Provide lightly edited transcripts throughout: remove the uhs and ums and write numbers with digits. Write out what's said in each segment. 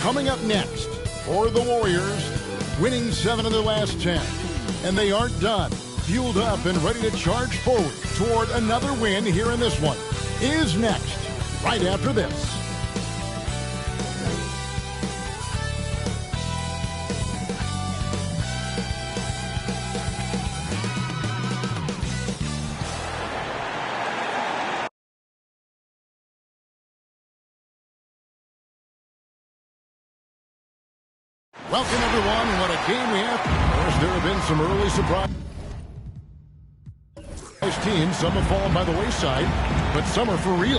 Coming up next for the Warriors, winning 7 of their last 10. And they aren't done. Fueled up and ready to charge forward toward another win here in this one is next, right after this. Welcome, everyone. What a game we have. Of course, there have been some early surprises. Teams, some have fallen by the wayside, but some are for real.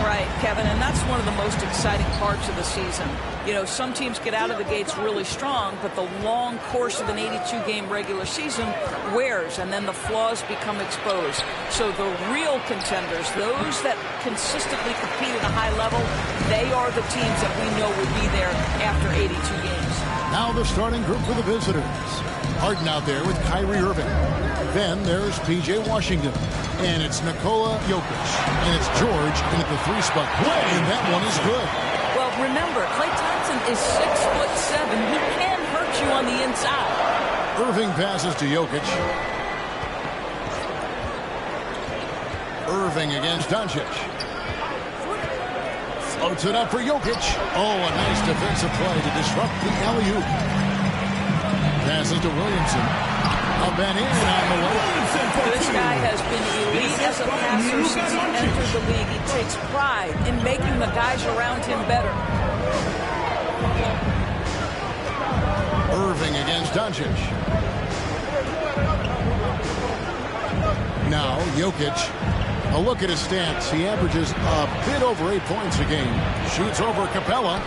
Right, Kevin, and that's one of the most exciting parts of the season. You know, some teams get out of the gates really strong, but the long course of an 82-game regular season wears, and then the flaws become exposed. So the real contenders, those that consistently compete at a high level, they are the teams that we know will be there after 82 games. Now the starting group for the visitors. Harden out there with Kyrie Irving. Then there's P.J. Washington. And it's Nikola Jokic. And it's George in at the 3 spot. And that one is good. Well, remember, Klay Thompson is 6'7". He can hurt you on the inside. Irving passes to Jokic. Irving against Doncic. Floats it up for Jokic. Oh, a nice defensive play to disrupt the alley-oop. Passes to Williamson. Up and in on the way. This guy has been elite as a passer since he entered the league. He takes pride in making the guys around him better. Irving against Doncic. Now Jokic. A look at his stats. He averages a bit over 8 points a game. Shoots over Capella.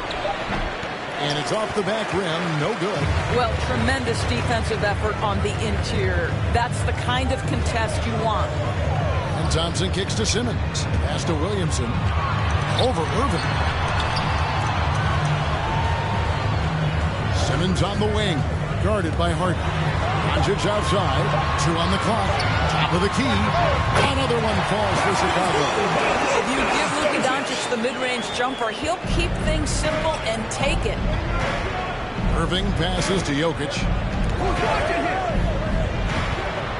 And it's off the back rim. No good. Well, tremendous defensive effort on the interior. That's the kind of contest you want. And Thompson kicks to Simmons. Pass to Williamson. Over Irving. Simmons on the wing. Guarded by Harden. Doncic outside. 2 on the clock. Top of the key. Another one falls for Chicago. If you give Luka Doncic the mid-range jumper, he'll keep things simple and take it. Irving passes to Jokic.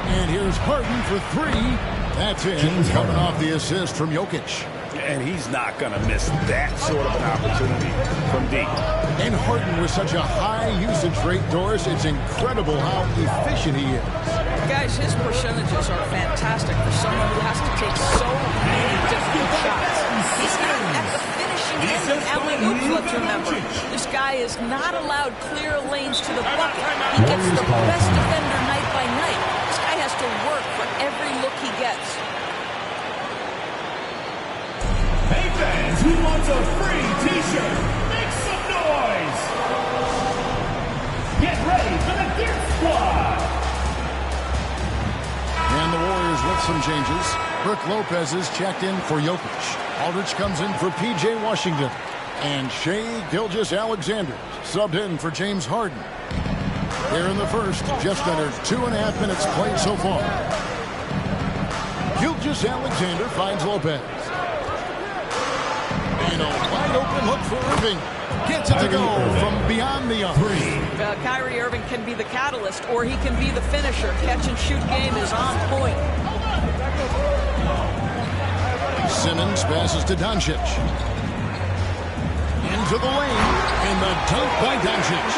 And here's Harden for 3. That's it. Coming off the assist from Jokic. And he's not going to miss that sort of an opportunity from deep. And Harden with such a high usage rate, Doris, it's incredible how efficient he is. Guys, his percentages are fantastic for someone who has to take so many different shots. He's not at the finishing end of alley-oops, let's remember. This guy is not allowed clear lanes to the bucket. He gets the best defender night by night. This guy has to work for every look he gets. Hey fans, who wants a free t-shirt? Make some noise! Get ready for the Gear Squad! And the Warriors with some changes. Brook Lopez is checked in for Jokic. Aldridge comes in for P.J. Washington. And Shai Gilgeous-Alexander subbed in for James Harden. Here in the first, just under 2.5 minutes played so far. Gilgeous-Alexander finds Lopez. And a wide open look for Irving. Gets it to go from beyond the arc. Kyrie Irving can be the catalyst, or he can be the finisher. Catch-and-shoot game is on point. Simmons passes to Doncic. Into the lane. And the dunk by Doncic.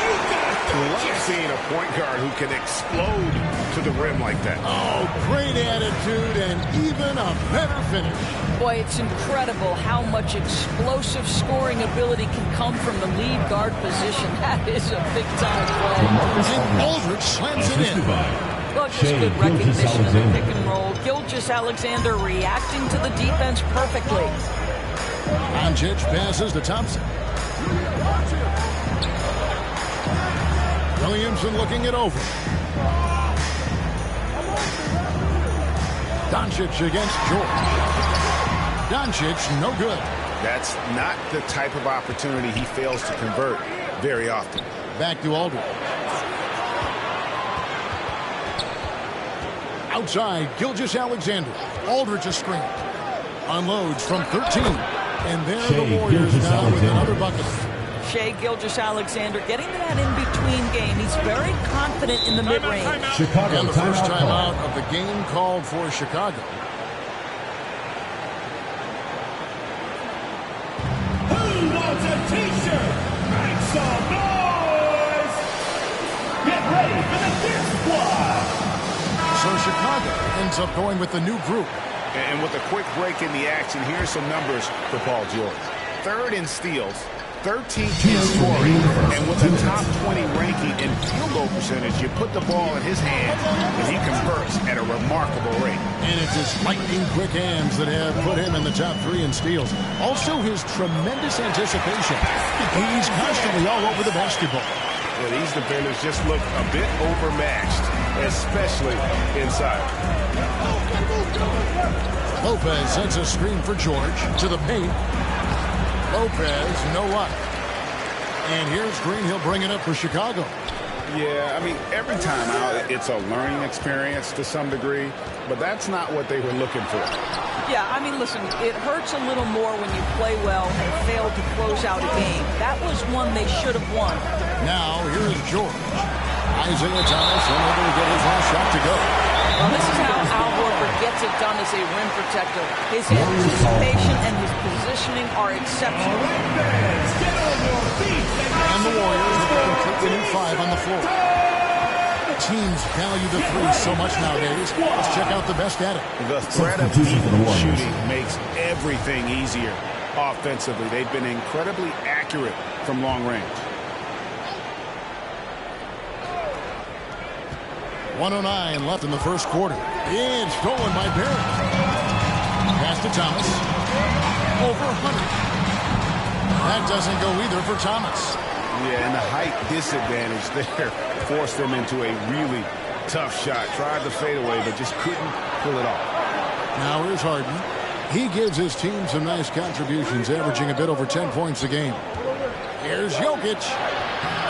Love seeing a point guard who can explode to the rim like that. Oh, great attitude and even a better finish. Boy, it's incredible how much explosive scoring ability can come from the lead guard position. That is a big-time play. And Aldridge slams it in. Well, just good recognition of the pick and roll. Gilgeous-Alexander reacting to the defense perfectly. Doncic passes to Thompson. Williamson looking it over. Doncic against George. Doncic, no good. That's not the type of opportunity he fails to convert very often. Back to Aldridge. Outside, Gilgeous-Alexander. Aldridge a screen. Unloads from 13. And there are the Warriors now with another bucket. Shai Gilgeous-Alexander getting to that in-between game. He's very confident in the mid-range. Chicago, and the first timeout of the game called for Chicago. Who wants a t-shirt? Make some noise! Get ready for the Dirt Squad! So Chicago ends up going with the new group. And with a quick break in the action, here's some numbers for Paul George. 3rd in steals, 13th in scoring, and with a top 20 ranking in field goal percentage, you put the ball in his hands, and he converts at a remarkable rate. And it's his lightning-quick hands that have put him in the top 3 in steals. Also, his tremendous anticipation. He's constantly all over the basketball. Yeah, these defenders just look a bit overmatched, especially inside. Lopez sets a screen for George to the paint. Lopez, no luck. And here's Green. He'll bring it up for Chicago. Yeah, I mean, every time out, it's a learning experience to some degree, but that's not what they were looking for. Yeah, I mean, listen, it hurts a little more when you play well and fail to close out a game. That was one they should have won. Now, here's George. Isaiah Thomas unable to get his last shot to go. Well, this is how Al Horford gets it done as a rim protector. His anticipation and his positioning are exceptional. And the Warriors have a completely new 5 on the floor. Teams value the 3 so much nowadays. Let's check out the best at it. The threat of deep shooting makes everything easier offensively. They've been incredibly accurate from long range. 1:09 left in the first quarter. It's stolen by Barrett. Pass to Thomas. Over 100. That doesn't go either for Thomas. Yeah, and the height disadvantage there forced them into a really tough shot. Tried to fade away, but just couldn't pull it off. Now here's Harden. He gives his team some nice contributions, averaging a bit over 10 points a game. Here's Jokic.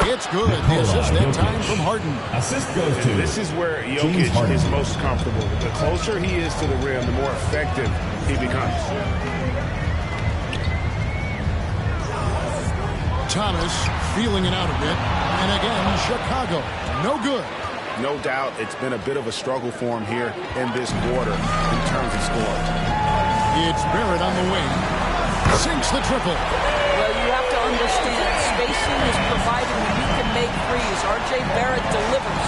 It's good. The assist that time from Harden. Assist goes to. This is where Jokic is most comfortable. The closer he is to the rim, the more effective he becomes. Thomas feeling it out a bit. And again, Chicago. No good. No doubt it's been a bit of a struggle for him here in this quarter in terms of scoring. It's Barrett on the wing. Sinks the triple. Well, you have to understand, spacing is provided when you can make threes. R.J. Barrett delivers.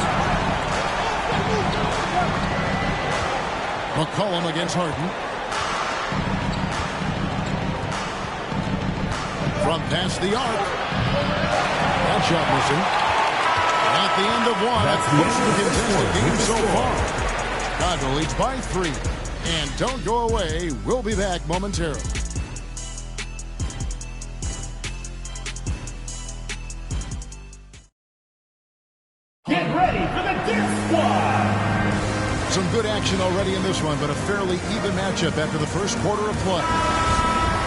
McCollum against Harden. From past the arc. That shot missing. At the end of one. That's the contested game so far. Chicago leads by 3. And don't go away. We'll be back momentarily. Get ready for the Dirt Squad! Some good action already in this one, but a fairly even matchup after the first quarter of play.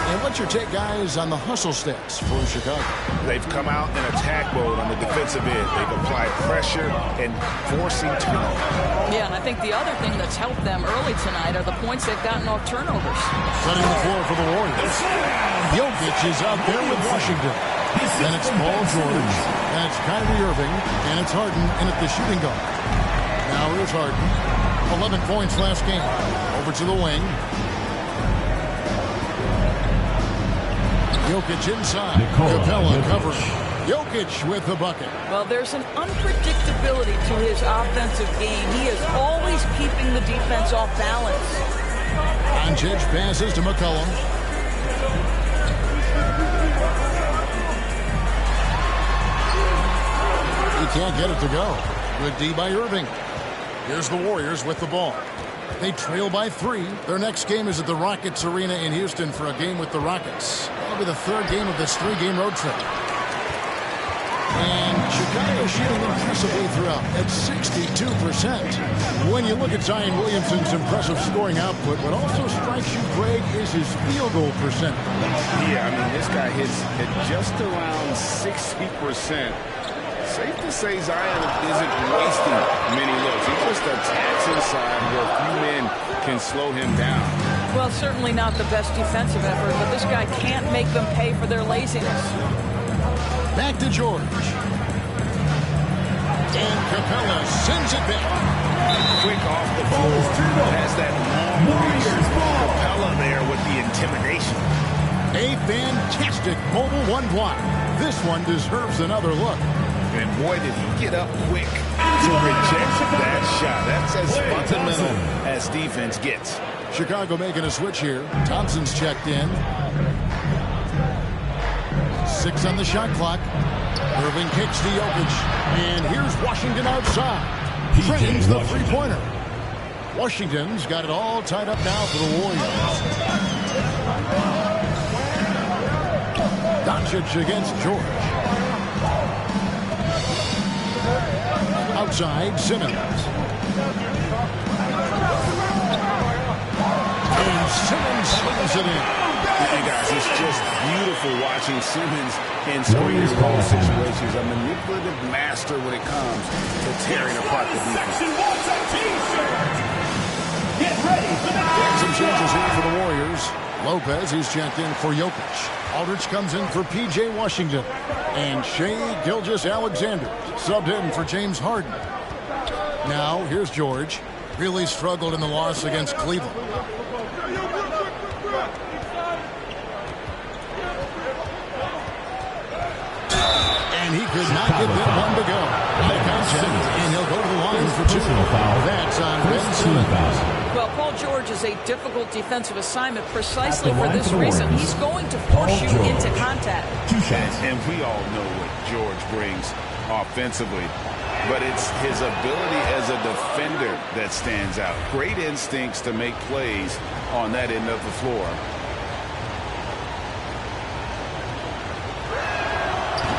And what's your take, guys, on the hustle stats for Chicago? They've come out in attack mode on the defensive end. They've applied pressure and forcing turnovers. Yeah, and I think the other thing that's helped them early tonight are the points they've gotten off turnovers. Setting the floor for the Warriors. Jokic is out there with Washington. Then it's Paul George. And it's Kyrie Irving. And it's Harden in at the shooting guard. Now here's Harden. 11 points last game. Over to the wing. Jokic inside. Capella covering. Jokic with the bucket. Well, there's an unpredictability to his offensive game. He is always keeping the defense off balance. Doncic passes to McCollum. He can't get it to go. Good D by Irving. Here's the Warriors with the ball. They trail by 3. Their next game is at the Rockets Arena in Houston for a game with the Rockets. That'll be the 3rd game of this 3-game road trip. And Chicago shooting impressively throughout at 62%. When you look at Zion Williamson's impressive scoring output, what also strikes you, Greg, is his field goal percentage. Yeah, I mean, this guy hits at just around 60%. Safe to say Zion isn't wasting many looks. He just attacks inside where few men can slow him down. Well, certainly not the best defensive effort, but this guy can't make them pay for their laziness. Back to George. And Capella sends it back. Quick off the floor. Has that long reach. Capella there with the intimidation. A fantastic mobile one block. This one deserves another look. And boy, did he get up quick to reject that shot. That's as fundamental as defense gets. Chicago making a switch here. Thompson's checked in. 6 on the shot clock. Irving kicks to Jokic. And here's Washington outside. Frames the three-pointer. Washington's got it all tied up now for the Warriors. Doncic against George. Outside, Simmons. And Simmons slams it in. Hey guys, it's just beautiful watching Simmons in screen ball situations. A manipulative master when it comes to tearing apart the defense. Get ready for the Some changes here for the Warriors. Lopez, he's checked in for Jokic. Aldridge comes in for P.J. Washington. And Shai Gilgeous-Alexander subbed in for James Harden. Now, here's George. Really struggled in the loss against Cleveland. And he could not get that one to go. High contact, and he'll go to the line for 2. That's on Ben Simmons. Well, Paul George is a difficult defensive assignment precisely for this reason. He's going to force you into contact. And we all know what George brings offensively. But it's his ability as a defender that stands out. Great instincts to make plays on that end of the floor.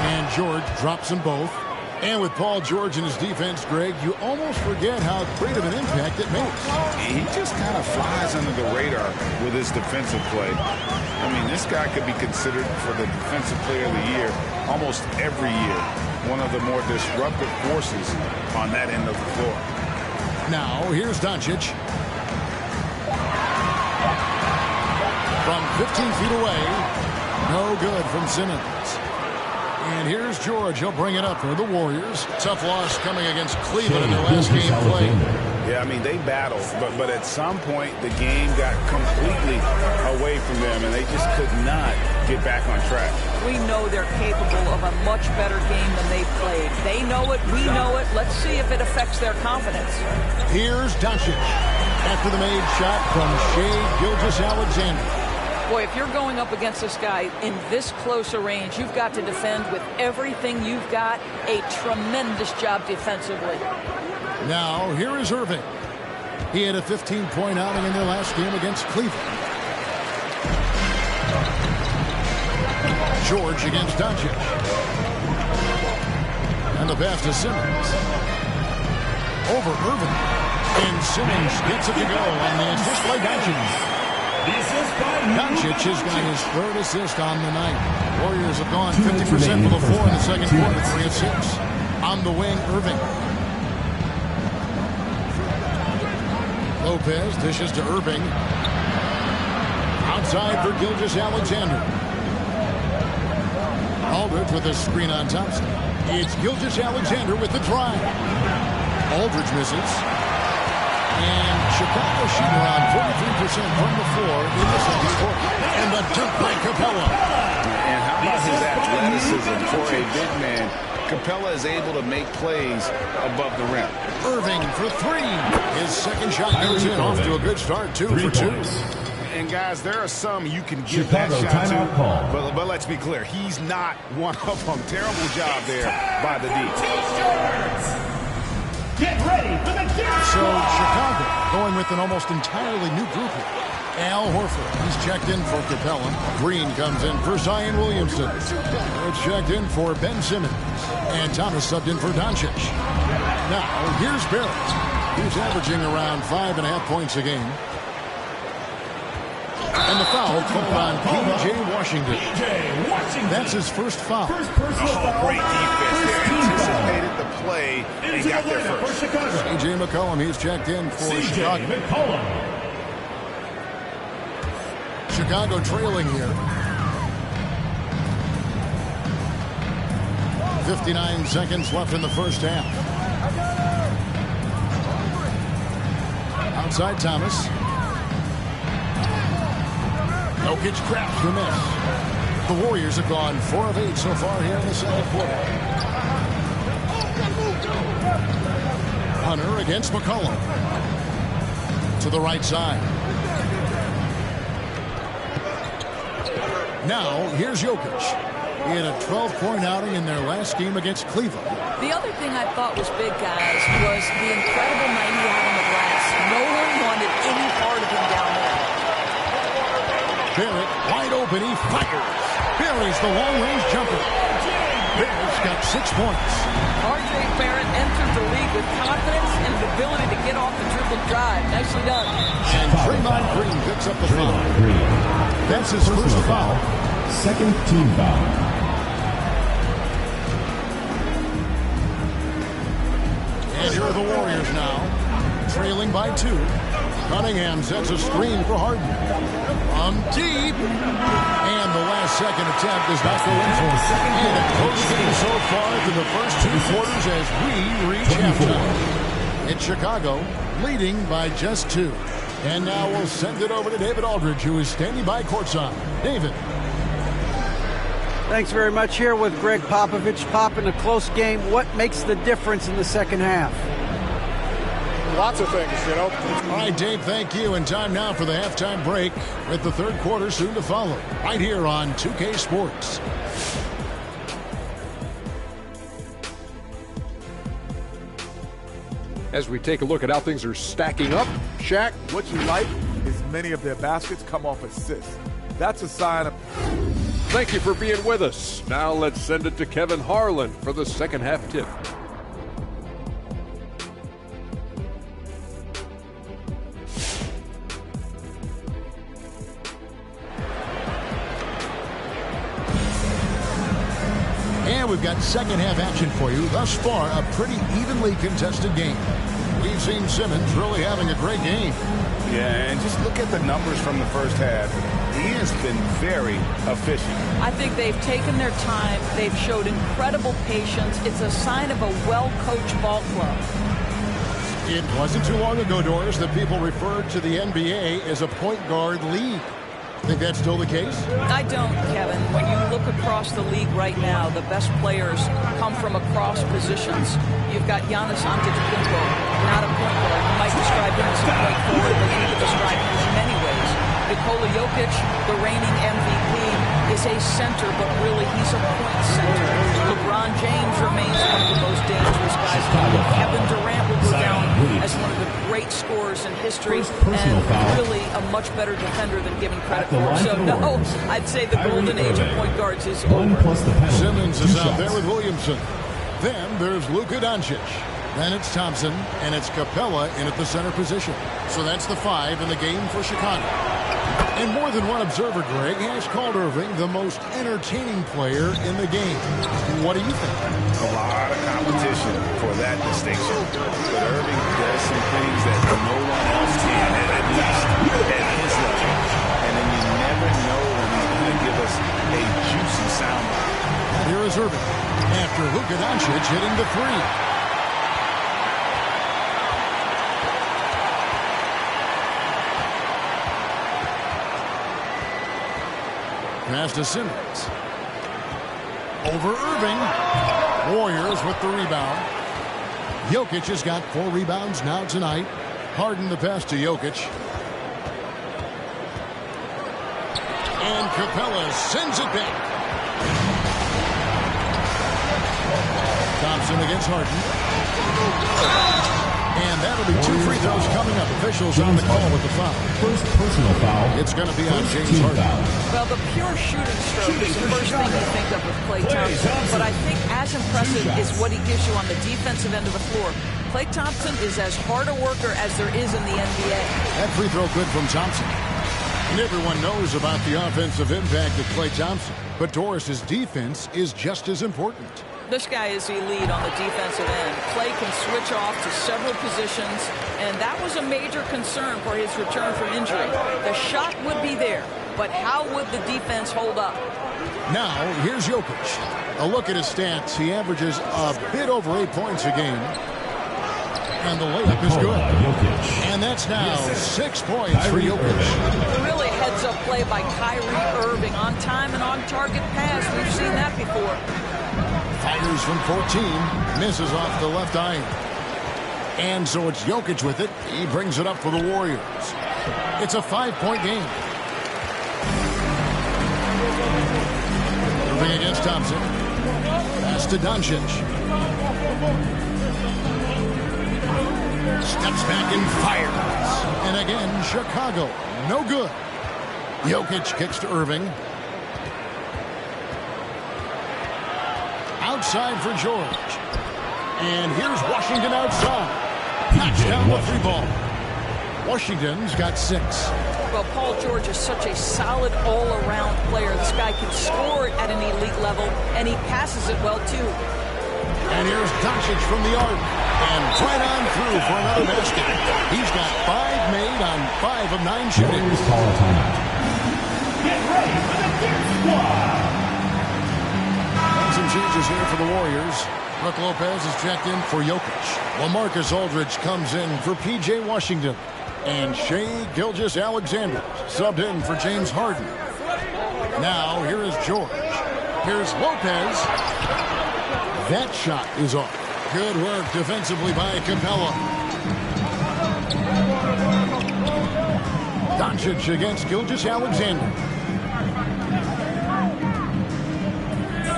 And George drops them both. And with Paul George in his defense, Greg, you almost forget how great of an impact it makes. He just kind of flies under the radar with his defensive play. I mean, this guy could be considered for the Defensive Player of the Year almost every year. One of the more disruptive forces on that end of the floor. Now, here's Doncic. From 15 feet away. No good from Simmons. And here's George. He'll bring it up for the Warriors. Tough loss coming against Cleveland in their last game played. Yeah, I mean, they battled, but at some point, the game got completely away from them, and they just could not get back on track. We know they're capable of a much better game than they played. They know it. We know it. Let's see if it affects their confidence. Here's Doncic. After the made shot from Shai Gilgeous-Alexander. Boy, if you're going up against this guy in this close a range, you've got to defend with everything you've got. A tremendous job defensively. Now, here is Irving. He had a 15-point outing in their last game against Cleveland. George against Doncic. And the pass to Simmons. Over Irving. And Simmons gets it to go on the assist by Doncic. Doncic has got his 3rd assist on the night. Warriors have gone 50% for the floor in the second quarter, 3 of 6. On the wing, Irving. Lopez dishes to Irving. Outside for Gilgeous-Alexander. Aldridge with a screen on Thompson. It's Gilgeous-Alexander with the drive. Aldridge misses. And Chicago shooting around 43% from the floor in the second quarter. And the dunk by Capella. And how about his athleticism for a big man? Capella is able to make plays above the rim. Irving for 3. His second shot goes in. Off to a good start, 2 for 2. And guys, there are some you can give that shot to, but let's be clear, he's not one of them. Terrible job there by the D. Get ready for the dance. So Chicago going with an almost entirely new group here. Al Horford, he's checked in for Capella. Green comes in for Zion Williamson. It's checked in for Ben Simmons. And Thomas subbed in for Doncic. Now, here's Barrett. He's averaging around 5.5 points a game. And the foul called on P.J. Washington. That's his first foul. Great defense there. Anticipated the play and got there first. C.J. McCollum, he's checked in for Chicago. Chicago trailing here. 59 seconds left in the first half. Outside Thomas. Jokic crafts the miss. The Warriors have gone 4 of 8 so far here in the second quarter. Hunter against McCollum. To the right side. Now, here's Jokic. He had a 12-point outing in their last game against Cleveland. The other thing I thought was big, guys, was the incredible night he had on the glass. No one wanted any part of him down there. Barrett, wide open, he fires. Buries the long-range jumper. Barrett's got 6 points. R.J. Barrett entered the league with confidence and the ability to get off the dribble drive. Nicely done. And Draymond Green picks up the foul. That's his first foul. Second team foul. And here are the Warriors now, trailing by 2. Cunningham sets a screen for Harden. From deep. And the last second attempt does not go in for it. And a close game so far through the first 2 quarters as we reach halftime. It's Chicago leading by just 2. And now we'll send it over to David Aldridge, who is standing by courtside. David. Thanks very much. Here with Greg Popovich. Pop, in a close game, what makes the difference in the second half? Lots of things, you know. All right, Dave, thank you. And time now for the halftime break with the third quarter soon to follow. Right here on 2K Sports. As we take a look at how things are stacking up, Shaq. What you like is many of their baskets come off assists. That's a sign of... Thank you for being with us. Now let's send it to Kevin Harlan for the second half tip. And we've got second half action for you. Thus far, a pretty evenly contested game. We've seen Simmons really having a great game. Yeah, and just look at the numbers from the first half. He has been very efficient. I think they've taken their time. They've showed incredible patience. It's a sign of a well-coached ball club. It wasn't too long ago, Doris, that people referred to the NBA as a point guard league. Think that's still the case? I don't, Kevin. When you look across the league right now, the best players come from across positions. You've got Giannis Antetokounmpo, not a point guard. You might describe him as a point forward, but you could describe him in many ways. Nikola Jokic, the reigning MVP, is a center, but really he's a point center. LeBron James remains one of the most dangerous guys in the league. Kevin Durant will go down as one of the great scorers in history and really a much better defender than given credit for. So no, I'd say the golden age of point guards is over. Simmons is out there with Williamson. Then there's Luka Doncic. Then it's Thompson, and it's Capella in at the center position. So that's the 5 in the game for Chicago. And more than one observer, Greg, has called Irving the most entertaining player in the game. What do you think? A lot of competition for that distinction. But Irving does some things that no one else can, at least at his level. And then you never know when he's going to give us a juicy soundbite. And here is Irving after Luka Doncic hitting the 3. Pass to Simmons. Over Irving. Warriors with the rebound. Jokic has got 4 rebounds now tonight. Harden the pass to Jokic. And Capella sends it back. Thompson against Harden. And that'll be 2 free throws coming up. Officials on the call with the foul. First personal foul. It's going to be on James Harden. Well, the pure shooting stroke is the first thing you think of with Klay Thompson. But I think as impressive is what he gives you on the defensive end of the floor. Klay Thompson is as hard a worker as there is in the NBA. That free throw good from Thompson. And everyone knows about the offensive impact of Klay Thompson. But Doris's defense is just as important. This guy is elite on the defensive end. Clay can switch off to several positions, and that was a major concern for his return from injury. The shot would be there, but how would the defense hold up? Now, here's Jokic. A look at his stats. He averages a bit over 8 points a game. And the layup is good. And that's now 6 points for Jokic. Really heads-up play by Kyrie Irving. On time and on target pass. We've seen that before. Fires from 14. Misses off the left eye. And so it's Jokic with it. He brings it up for the Warriors. It's a 5-point game. Irving against Thompson. Pass to Doncic. Steps back and fires. And again, Chicago. No good. Jokic kicks to Irving. Outside for George. And here's Washington outside. Knocks down the 3-ball. Washington's got 6. Well, Paul George is such a solid all-around player. This guy can score at an elite level, and he passes it well, too. And here's Doncic from the arc. And right on through for another basket. He's got 5 made on 5 of 9 shooting. Get ready for the Dirt Squad. And some changes here for the Warriors. Brook Lopez is checked in for Jokic. LaMarcus Aldridge comes in for P.J. Washington. And Shai Gilgeous-Alexander subbed in for James Harden. Now, here is George. Here's Lopez. That shot is off. Good work defensively by Capella. Doncic against Gilgeous-Alexander.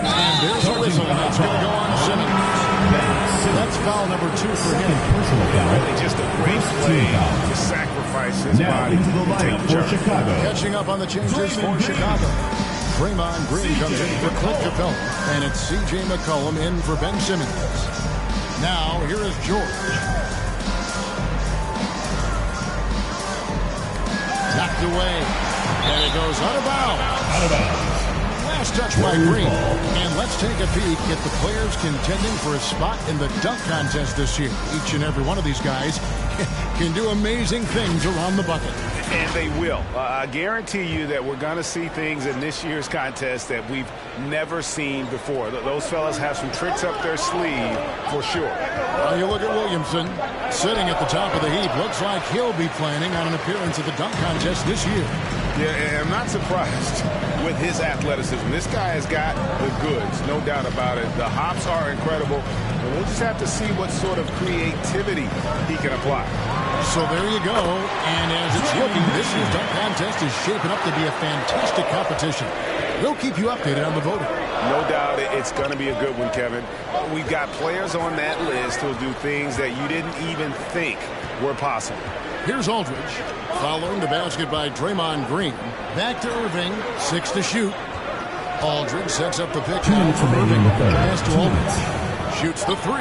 And there's a whistle. That's going to go on Simmons. That's foul number 2 for him. Really just a great play to sacrifice his body to take the charge. Catching up on the changes for Chicago. Draymond Green comes in for Clint Capella. And it's C.J. McCollum in for Ben Simmons. Now, here is George. Knocked away. And it goes out of bounds. Last touch by Green. And let's take a peek at the players contending for a spot in the dunk contest this year. Each and every one of these guys can do amazing things around the bucket. And they will. I guarantee you that we're going to see things in this year's contest that we've never seen before. Those fellas have some tricks up their sleeve for sure. You look at Williamson sitting at the top of the heap. Looks like he'll be planning on an appearance at the dunk contest this year. Yeah, and I'm not surprised with his athleticism. This guy has got the goods, no doubt about it. The hops are incredible. And we'll just have to see what sort of creativity he can apply. So there you go. And as it's looking, this year's dunk contest is shaping up to be a fantastic competition. We'll keep you updated on the voting. No doubt it's going to be a good one, Kevin. We've got players on that list who'll do things that you didn't even think were possible. Here's Aldridge. Following the basket by Draymond Green. Back to Irving. 6 to shoot. Aldridge sets up the pick down for Irving. Pass to Aldridge. Shoots the 3.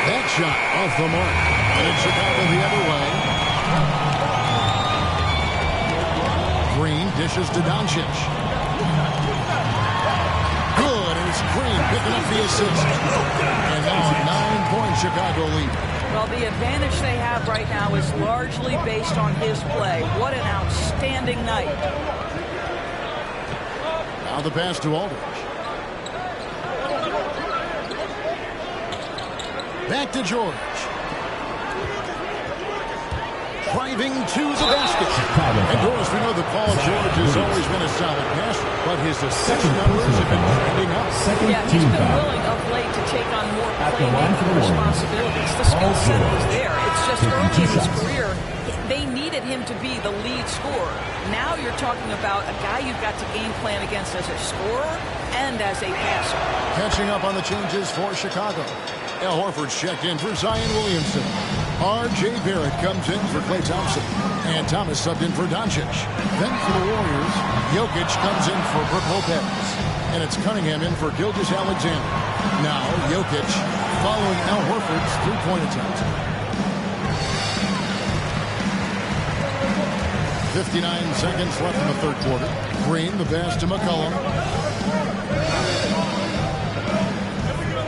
That shot off the mark. And it's Chicago the other way. Green dishes to Doncic. Good. And it's Green picking up the assist. And now a 9-point Chicago lead. Well, the advantage they have right now is largely based on his play. What an outstanding night. Now the pass to Aldridge. Back to George. Driving to the basket. And Doris, we know that Paul George has always been a solid passer, but his assist numbers have been trending up. Yeah, he's been willing of late to take on more playmaking responsibilities. The skill set was there. It's just early in his career, they needed him to be the lead scorer. Now you're talking about a guy you've got to game plan against as a scorer and as a passer. Catching up on the changes for Chicago. Al Horford's checked in for Zion Williamson. R.J. Barrett comes in for Klay Thompson. And Thomas subbed in for Doncic. Then for the Warriors, Jokic comes in for Brook Lopez. And it's Cunningham in for Gilgeous-Alexander. Now Jokic following Al Horford's 3-point attempt. 59 seconds left in the third quarter. Green, the pass to McCollum.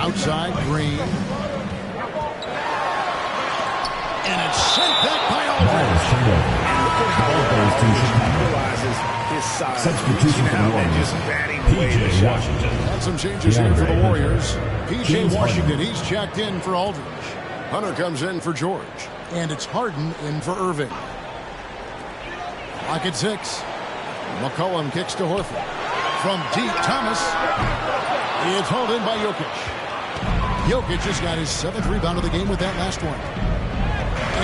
Outside, Green. And it's sent back by Aldridge. And look at how he realizes his size. Substitution for the Warriors. Just batting away the P.J. shot. Washington. Got some changes here for the Warriors. P.J. James Washington, Harden. he's checked in for Aldridge. Hunter comes in for George. And it's Harden in for Irving. Lock at 6. McCollum kicks to Horford. From deep, Thomas. It's hauled in by Jokic. Jokic just got his 7th rebound of the game with that last one.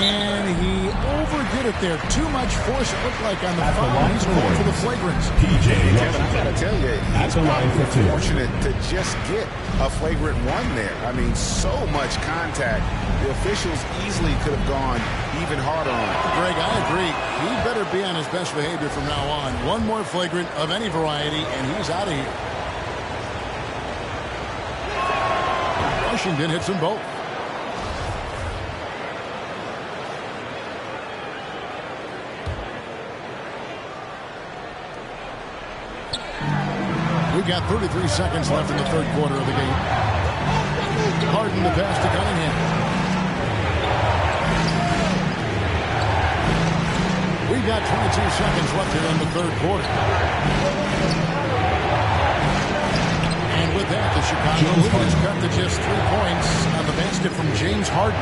And he overdid it there. Too much force, it looked like, on the foul. He's going for the flagrants. P.J. Kevin, I gotta tell you, he's probably fortunate to just get a flagrant one there. I mean, so much contact. The officials easily could have gone even harder on it. Greg, I agree. He better be on his best behavior from now on. One more flagrant of any variety, and he's out of here. Washington hits them both. We've got 33 seconds left in the third quarter of the game. Harden the pass to Cunningham. We've got 22 seconds left here in the third quarter. And with that, the Chicago Bulls cut to just 3 points on the basket from James Harden.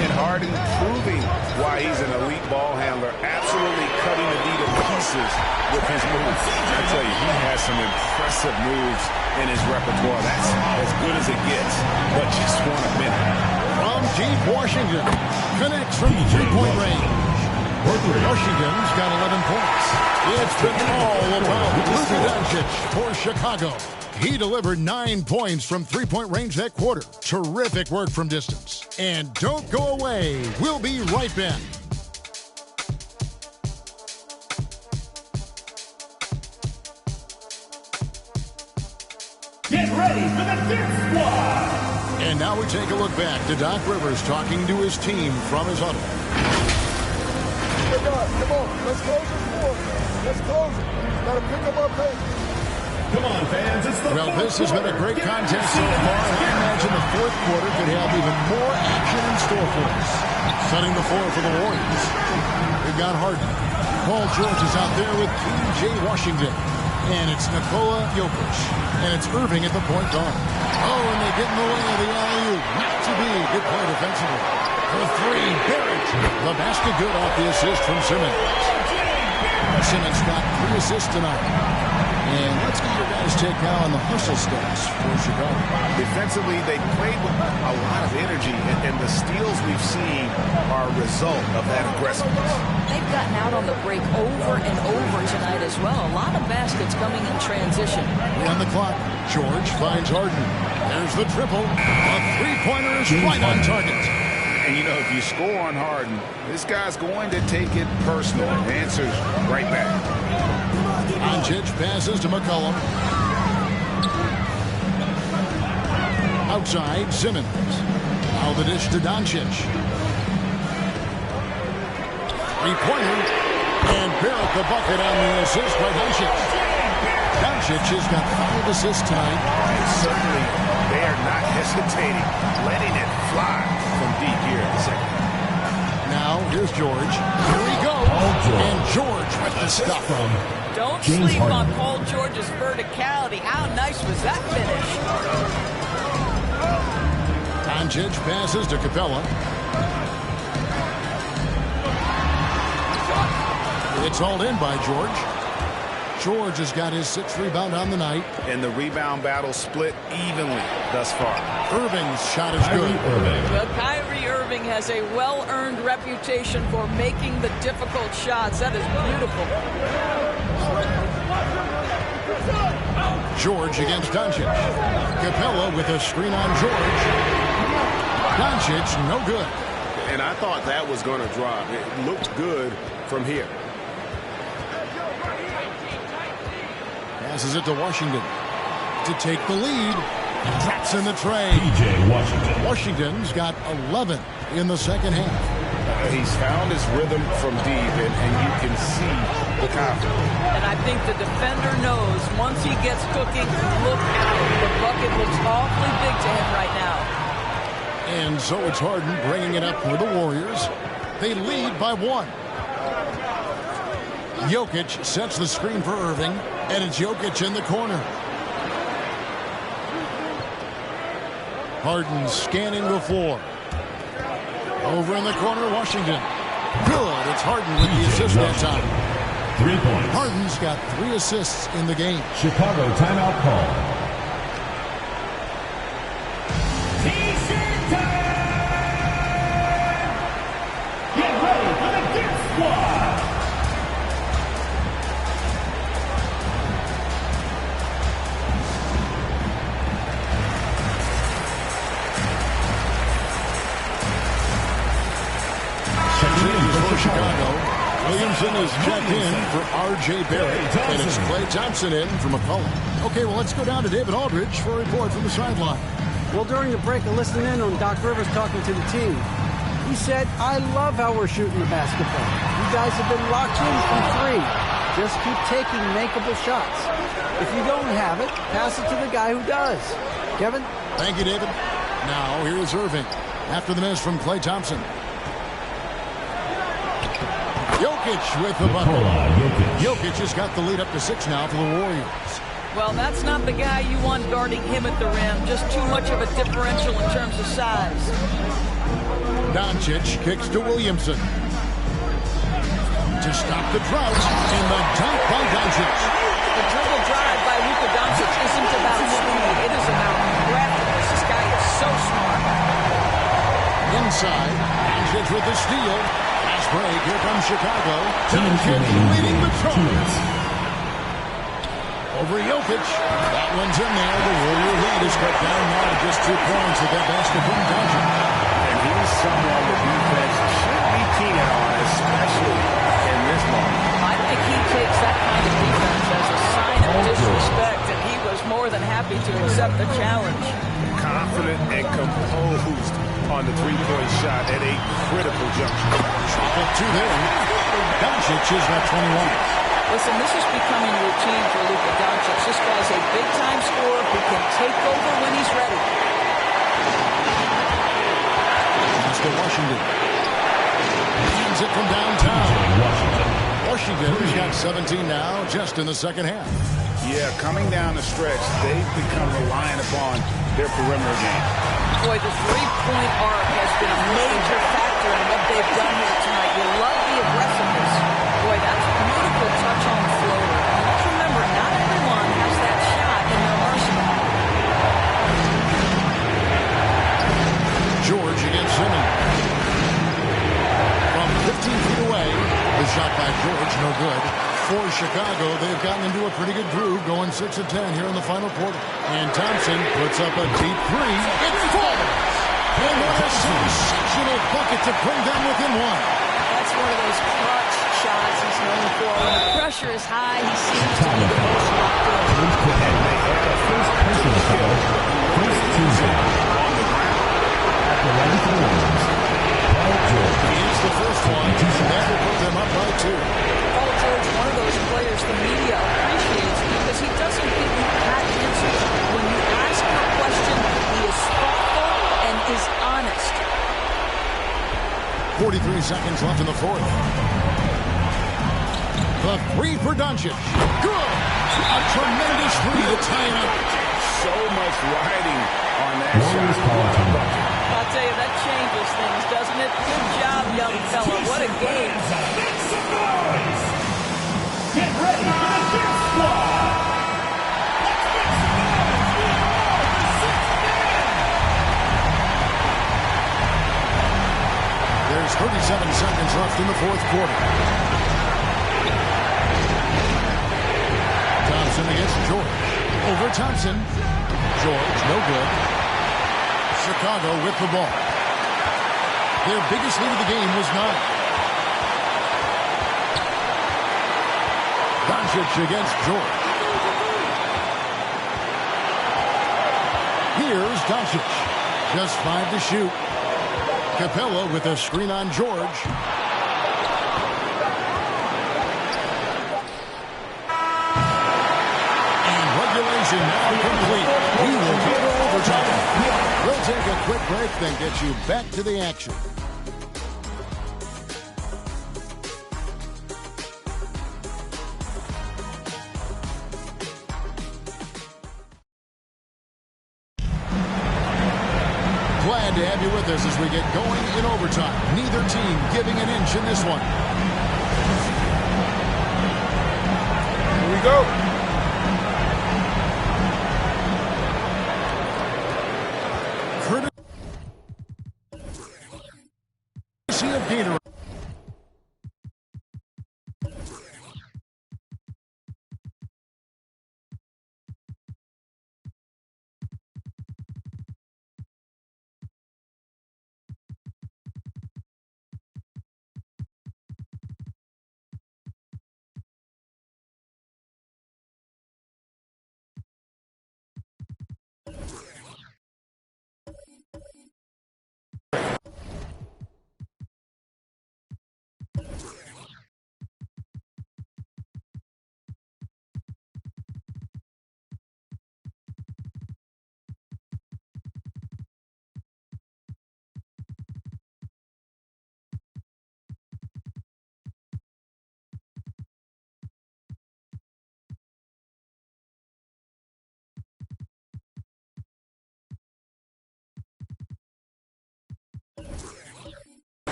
And Harden proving why he's an elite ball handler, absolutely cutting the lead to pieces with his moves. I tell you, he has some impressive moves in his repertoire. That's as good as it gets, but just one a minute. From deep, Washington connects from 3-point range. Washington's got 11 points. It's been all about Luka Doncic for Chicago. He delivered 9 points from 3-point range that quarter. Terrific work from distance. And don't go away. We'll be right back. Get ready for the Dirt Squad. And now we take a look back to Doc Rivers talking to his team from his huddle. Come on, let's close this board. Let's close it. Gotta pick up our pace. Come on, fans. It's the Well, this has been a great contest so far. I imagine the fourth quarter could have even more action in store for us. Setting the floor for the Warriors. We've got Harden. Paul George is out there with P.J. Washington. And it's Nikola Jokic. And it's Irving at the point guard. Oh, and they get in the way of the alley-oop. Not to be. Good play defensively. For 3, Barrett. The basket good off the assist from Simmons. Simmons got 3 assists tonight. And let's get your guys' take now on the hustle stats for Chicago. Defensively, they played with a lot of energy, and the steals we've seen are a result of that aggressiveness. They've gotten out on the break over and over tonight as well. A lot of baskets coming in transition. On the clock, George finds Harden. There's the triple. A three-pointer is right on target. And, you know, if you score on Harden, this guy's going to take it personal. And answers right back. Doncic passes to McCollum. Outside, Simmons. Now the dish to Doncic. Three-pointer. And Barrett the bucket on the assist by Doncic. Doncic has got 5 assists tonight. And certainly, they are not hesitating, letting it fly from deep here in the second. Now, here's George. Here we go. And George with the stuff. Don't James sleep Harden. on Paul George's verticality. How nice was that finish? Doncic passes to Capella. It's hauled in by George. George has got his 6th rebound on the night. And the rebound battle split evenly thus far. Irving's shot is good. Well, Kyrie Irving has a well-earned reputation for making the difficult shots. That is beautiful. George against Doncic. Capella with a screen on George. Doncic, no good. And I thought that was going to drop. It looked good from here. Passes it to Washington to take the lead. Drops in the tray. P.J. Washington. Washington's got 11 in the second half. He's found his rhythm from deep, and you can see the confidence. And And I think the defender knows once he gets cooking, look out. The bucket looks awfully big to him right now. And so it's Harden bringing it up for the Warriors. They lead by 1. Jokic sets the screen for Irving, and it's Jokic in the corner. Harden scanning the floor. Over in the corner, Washington. Good. It's Harden with the assist that time. 3 points. Harden's got 3 assists in the game. Chicago timeout call. T-shirt time! Get ready for the Dip Squad! For Chicago, Williamson is checked in for R.J. Barrett, and it's Klay Thompson in for McCollum. Okay, well, let's go down to David Aldridge for a report from the sideline. Well, during the break, I listened in on Doc Rivers talking to the team. He said, I love how we're shooting the basketball. You guys have been locked in from 3. Just keep taking makeable shots. If you don't have it, pass it to the guy who does. Kevin? Thank you, David. Now, here's Irving after the miss from Klay Thompson. Jokic with the bucket. Jokic has got the lead up to 6 now for the Warriors. Well, that's not the guy you want guarding him at the rim. Just too much of a differential in terms of size. Doncic kicks to Williamson. To stop the drought, and the dunk by Doncic. The dribble drive by Luka Doncic isn't about speed. It is about craftiness. This guy is so smart. Inside, Doncic with the steal. Fast break, here comes Chicago. Doncic leading the charge. Over Jokic. That one's in there. The Warrior lead is cut down now to just 2 points with that basket from Doncic. And he's someone the defense should be keen on, especially in this moment. I think he takes that kind of defense as a sign of disrespect, and he was more than happy to accept the challenge. Confident and composed on the three-point shot at a critical juncture. Drop up 2 there. Doncic is at 21. Listen, this is becoming routine for Luka Doncic. This guy's a big-time scorer who can take over when he's ready. Pass to Washington. Hands it from downtown. Washington's got 17 now, just in the second half. Yeah, coming down the stretch, they've become reliant upon their perimeter game. Boy, the three-point arc has been a major factor in what they've done here tonight. You love the aggressiveness. Boy, that's a beautiful touch on the floater. And let's remember, not everyone has that shot in their arsenal. George against Simmons. From 15 feet away, the shot by George, no good. For Chicago, they've gotten into a pretty good groove, going 6 of 10 here in the final quarter. And Thompson puts up a deep 3. It falls! And what a sensational bucket to bring them within 1. That's one of those clutch shots he's known for. When the pressure is high, he seems to be the most locked in. First personal foul. First Tuesday. After running for the Warriors, Paul George. He's the first one to never put them up by 2. Paul George, one of those players the media appreciates because he doesn't give you pat answers. When you ask him a question, he is thoughtful and is honest. 43 seconds left in the fourth. The 3 for Doncic. Good! A tremendous 3 to tie it up. So much riding on that Warriors shot. call time. I'll tell you, that changes things, doesn't it? Good job, young fella. What a game. Make some noise! Get ready for the Dip Squad! There's 37 seconds left in the fourth quarter. Thompson against George. Over Thompson. George, no good. Chicago with the ball. Their biggest lead of the game was 9. Doncic against George. Here's Doncic. Just 5 to shoot. Capella with a screen on George. Possession now complete. We will go to overtime. We'll take a quick break, then get you back to the action. Glad to have you with us as we get going in overtime. Neither team giving an inch in this one. Here we go. Courtesy of Gatorade.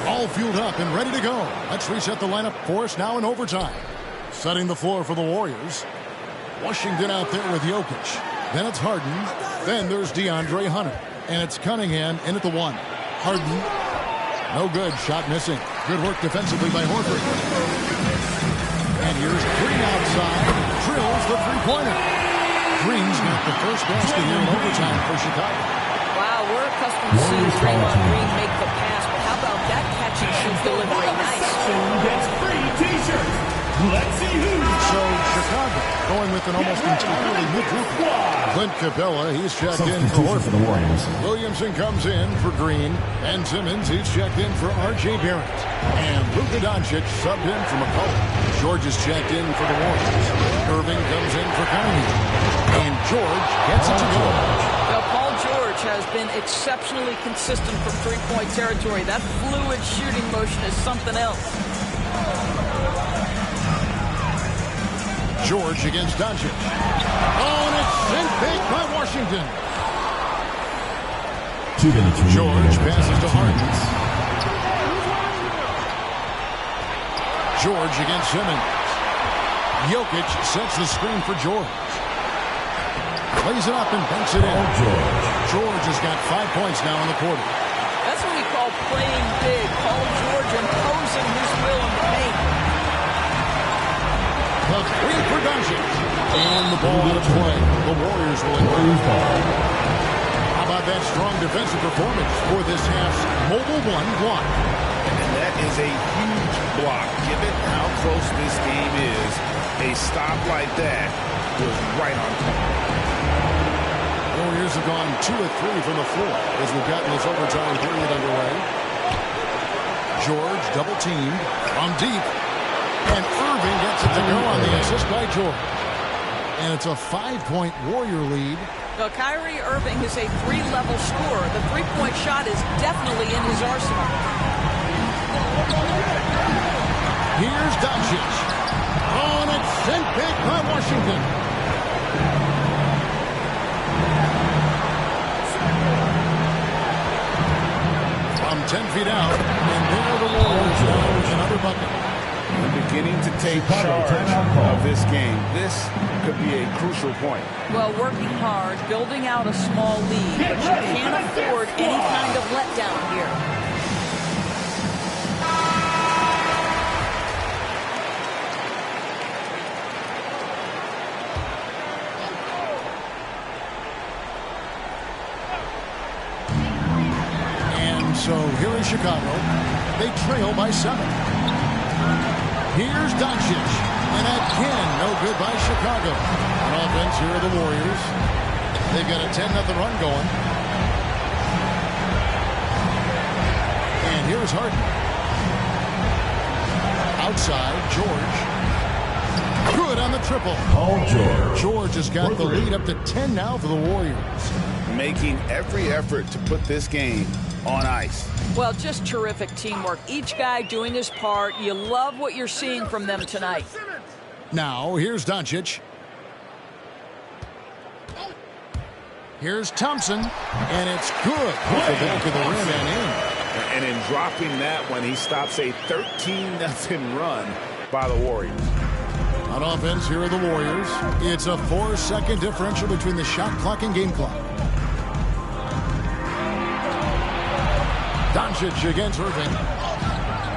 All fueled up and ready to go. Let's reset the lineup for us now in overtime. Setting the floor for the Warriors. Washington out there with Jokic. Then it's Harden. Then there's DeAndre Hunter. And it's Cunningham in at the 1. Harden. No good. Shot missing. Good work defensively by Horford. And here's Green outside. Drills the three-pointer. Green's got the first basket here in overtime for Chicago. Wow, we're accustomed to seeing Draymond Green make the pass, but how about that catch and shoot delivery? Nice. Gets free T-shirts. Let's see who. So Chicago going with an almost entirely new group. Clint Capella, he's checked in for For the Warriors. Williamson comes in for Green. And Simmons, he's checked in for R.J. Barrett. And Luka Doncic subbed in for McCollum. George is checked in for the Warriors. Irving comes in for Cunningham. And George gets it to go. Now, Paul George has been exceptionally consistent from three-point territory. That fluid shooting motion is something else. George against Doncic. Oh, and it's sent big by Washington. 2 minutes remaining. George passes to Harden. George against Simmons. Jokic sets the screen for George. Lays it up and banks it in. George has got 5 points now in the quarter. That's what we call playing big. Paul George imposing his will in the paint. The three for Doncic. And the ball out of play. The Warriors will advance. How about that strong defensive performance for this half's mobile one block? And that is a huge block. Given how close this game is, a stop like that was right on time. Warriors have gone 2 of 3 from the floor as we've gotten this overtime period underway. George double teamed from deep. And Irving gets it to go on the assist by George. And it's a 5-point Warrior lead. Now, Kyrie Irving is a 3-level scorer. The three-point shot is definitely in his arsenal. Here's Doncic. Oh, and it's sent big by Washington. From 10 feet out, and there are the Warriors now with another bucket. Beginning to take charge of this game. This could be a crucial point. Well, working hard, building out a small lead, but you can't afford any kind of letdown here. And so here in Chicago, they trail by 7. Here's Doncic. And again, no good by Chicago. On offense, here are the Warriors. They've got a 10-0 run going. And here's Harden. Outside, George. Good on the triple. Paul George. George has got the lead up to 10 now for the Warriors. Making every effort to put this game on ice. Well, just terrific teamwork. Each guy doing his part. You love what you're seeing from them tonight. Now, here's Doncic. Here's Thompson, and it's good. Off the back of the rim and in. And in dropping that one, he stops a 13-0 run by the Warriors. On offense, here are the Warriors. It's a 4-second differential between the shot clock and game clock. Doncic against Irving,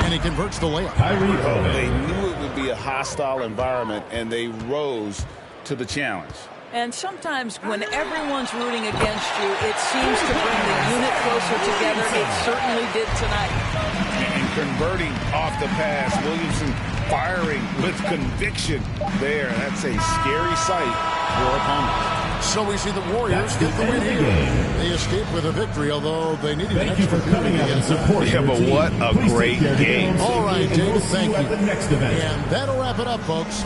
and he converts the layup. Kyrie Irving. They knew it would be a hostile environment, and they rose to the challenge. And sometimes when everyone's rooting against you, it seems to bring the unit closer together. It certainly did tonight. And converting off the pass, Williamson firing with conviction there. That's a scary sight for opponents. So we see the Warriors get the win here. They escape with a victory, although they needed an extra coming out and supporting. Yeah, but what a great game. All right, David, thank you. The next event. And that'll wrap it up, folks.